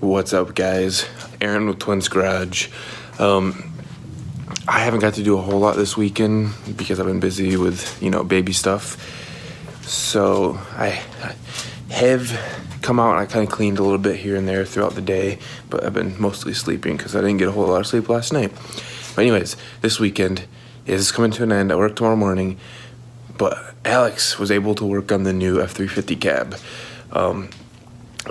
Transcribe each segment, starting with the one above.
What's up, guys? Aaron with Twins Garage. I haven't got to do a whole lot this weekend because I've been busy with, baby stuff. So I have come out and I kind of cleaned a little bit here and there throughout the day, but I've been mostly sleeping because I didn't get a whole lot of sleep last night. But anyways, this weekend is coming to an end. I work tomorrow morning, but Alex was able to work on the new F350 cab.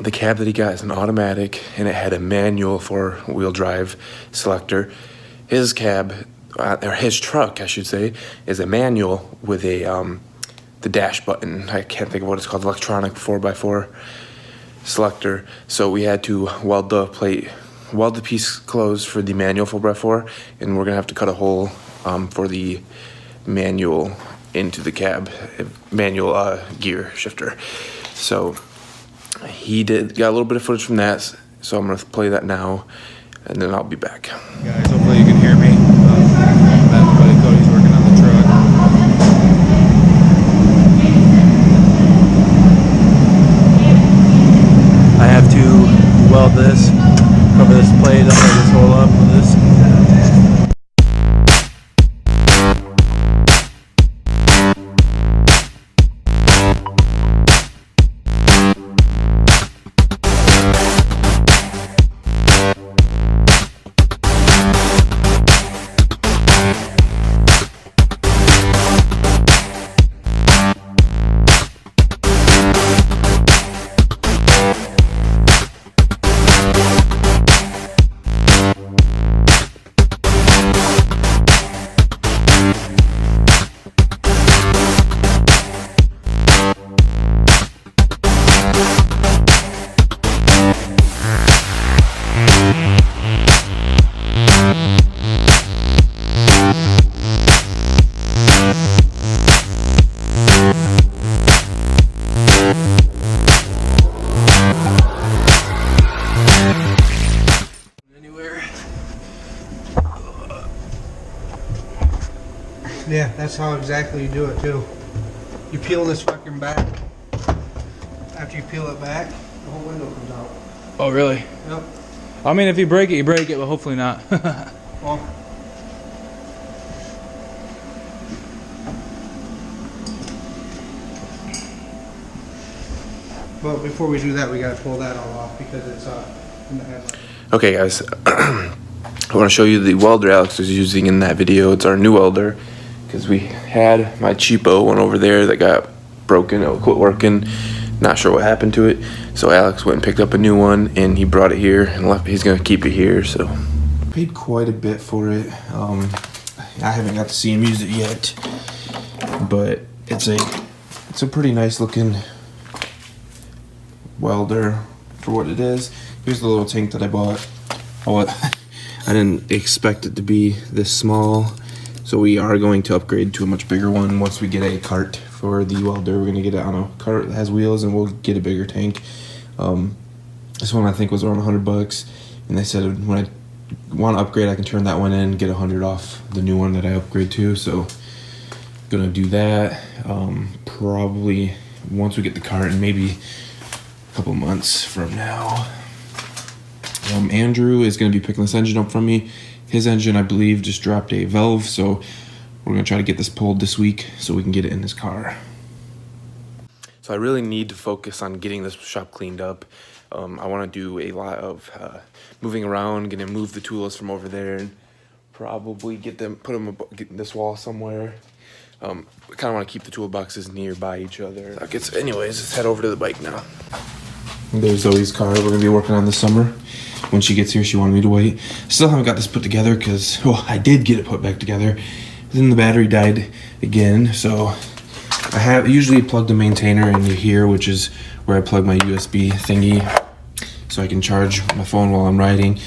The cab that he got is an automatic, and it had a manual four-wheel drive selector. His cab, or his truck, I should say, is a manual with the dash button. I can't think of what it's called, electronic 4x4 selector. So we had to weld the piece closed for the manual 4x4, and we're gonna have to cut a hole for the manual into the cab, manual gear shifter. So he got a little bit of footage from that, so I'm gonna play that now, and then I'll be back. Guys, hopefully you can hear me. That buddy Cody's working on the truck. I have to weld this, cover this plate up, this hole up with this. Yeah, that's how exactly you do it too. You peel this fucking back. After you peel it back, the whole window comes out. Oh, really? Yep. I mean, if you break it, you break it, but hopefully not. Well, but before we do that, we gotta pull that all off because it's in the headlight. Okay, guys, I want to show you the welder Alex was using in that video. It's our new welder, because we had my cheapo one over there that got broken. It quit working. Not sure what happened to it. So Alex went and picked up a new one, and he brought it here and left. He's gonna keep it here. So paid quite a bit for it. I haven't got to see him use it yet, but it's a pretty nice looking welder for what it is. Here's the little tank that I bought. I didn't expect it to be this small, so we are going to upgrade to a much bigger one once we get a cart for the welder. We're gonna get it on a cart that has wheels, and we'll get a bigger tank. This one I think was around $100, and they said when I want to upgrade, I can turn that one in and get $100 off the new one that I upgrade to. So gonna do that probably once we get the cart, and maybe a couple months from now. Andrew is going to be picking this engine up from me. His engine, I believe, just dropped a valve, so we're going to try to get this pulled this week so we can get it in his car. So I really need to focus on getting this shop cleaned up. I want to do a lot of moving around, going to move the tools from over there, and probably get get this wall somewhere. I kind of want to keep the toolboxes nearby each other. Anyways, let's head over to the bike now. There's Zoe's car we're going to be working on this summer. When she gets here, she wanted me to wait. Still haven't got this put together because, I did get it put back together. Then the battery died again, so I have usually plugged the maintainer in here, which is where I plug my USB thingy so I can charge my phone while I'm riding.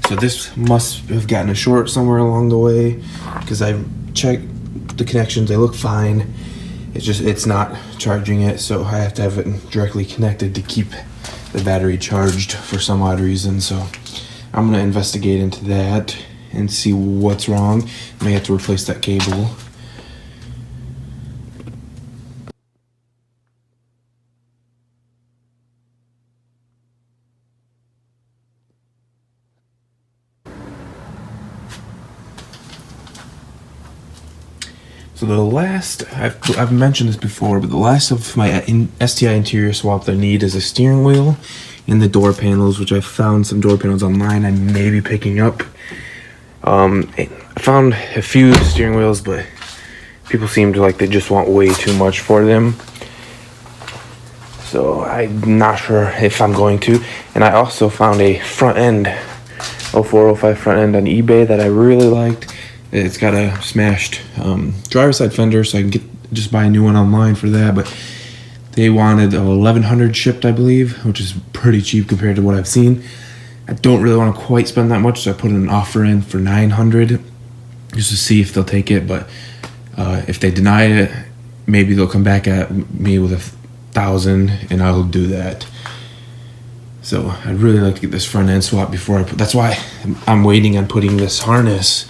So this must have gotten a short somewhere along the way because I've checked the connections. They look fine. It's not charging it, so I have to have it directly connected to keep the battery charged for some odd reason. So I'm gonna investigate into that and see what's wrong. May have to replace that cable. So the last, I've mentioned this before, but the last of my STI interior swap that I need is a steering wheel and the door panels, which I found some door panels online I may be picking up. I found a few steering wheels, but people seem to like they just want way too much for them. So I'm not sure if I'm going to. And I also found a front end, 0405 front end on eBay that I really liked. It's got a smashed driver's side fender, so I can just buy a new one online for that. But they wanted 1,100 shipped, I believe, which is pretty cheap compared to what I've seen. I don't really want to quite spend that much, so I put an offer in for 900 just to see if they'll take it. But if they deny it, maybe they'll come back at me with 1,000, and I'll do that. So I'd really like to get this front end swap before I put. That's why I'm waiting on putting this harness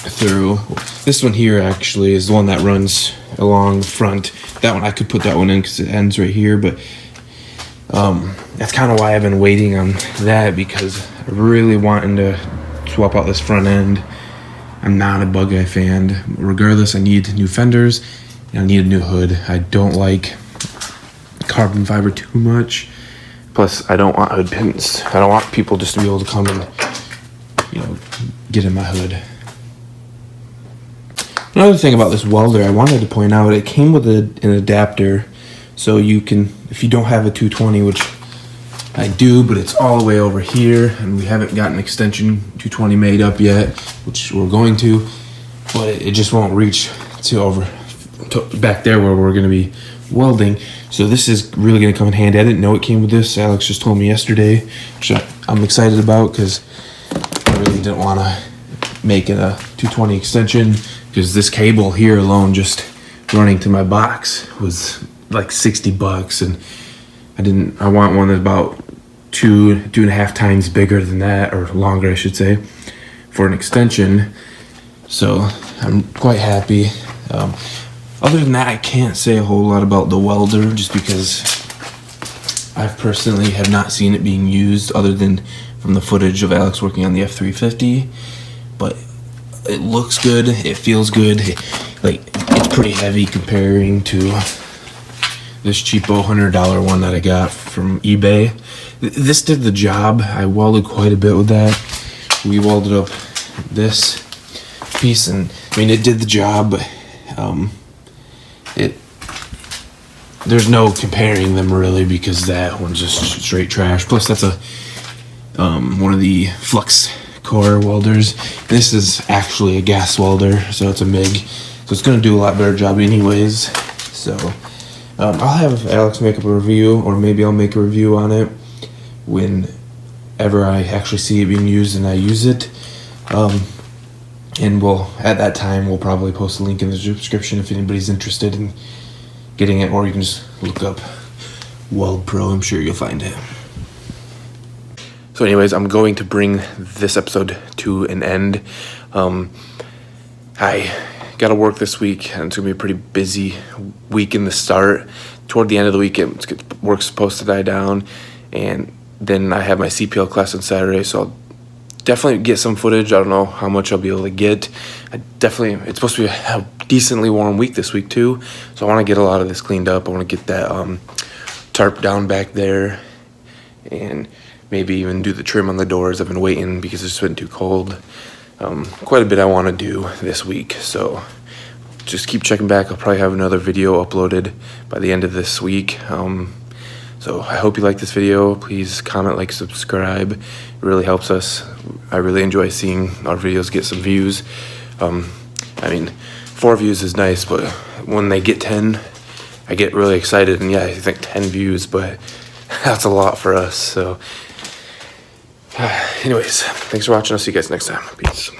through. This one here actually is the one that runs along the front. That one I could put that one in because it ends right here, but that's kind of why I've been waiting on that, because I really wanting to swap out this front end. I'm not a bug guy fan. Regardless, I need new fenders and I need a new hood. I don't like carbon fiber too much. Plus, I don't want hood pins. I don't want people just to be able to come and, get in my hood. Another thing about this welder I wanted to point out, it came with an adapter, so you can, if you don't have a 220, which I do, but it's all the way over here, and we haven't got an extension 220 made up yet, which we're going to, but it just won't reach to back there where we're going to be welding. So this is really going to come in handy. I didn't know it came with this. Alex just told me yesterday, which I'm excited about, because I really didn't want to make it a 220 extension, because this cable here alone just running to my box was like $60, and I want one that's about two and a half times bigger than that, or longer I should say, for an extension. So I'm quite happy. Other than that, I can't say a whole lot about the welder, just because I personally have not seen it being used other than from the footage of Alex working on the F350. But it looks good, it feels good. It's pretty heavy comparing to this cheapo $100 one that I got from eBay. This did the job. I welded quite a bit with that. We welded up this piece, and I mean, it did the job, but there's no comparing them really, because that one's just straight trash. Plus that's one of the flux core welders. This is actually a gas welder, so it's a MIG, so it's going to do a lot better job anyways. So I'll have Alex make up a review, or maybe I'll make a review on it whenever I actually see it being used and I use it. And at that time we'll probably post a link in the description if anybody's interested in getting it, or you can just look up Weld Pro. I'm sure you'll find it. So anyways, I'm going to bring this episode to an end. I got to work this week, and it's going to be a pretty busy week in the start. Toward the end of the week, work's supposed to die down, and then I have my CPL class on Saturday, so I'll definitely get some footage. I don't know how much I'll be able to get. It's supposed to be a decently warm week this week too, so I want to get a lot of this cleaned up. I want to get that tarp down back there, and maybe even do the trim on the doors. I've been waiting because it's been too cold. Quite a bit I want to do this week, so just keep checking back. I'll probably have another video uploaded by the end of this week. So I hope you like this video. Please comment, like, subscribe. It really helps us. I really enjoy seeing our videos get some views. I mean, 4 views is nice, but when they get 10, I get really excited. And yeah, I think 10 views, but that's a lot for us. So anyways, thanks for watching. I'll see you guys next time. Peace.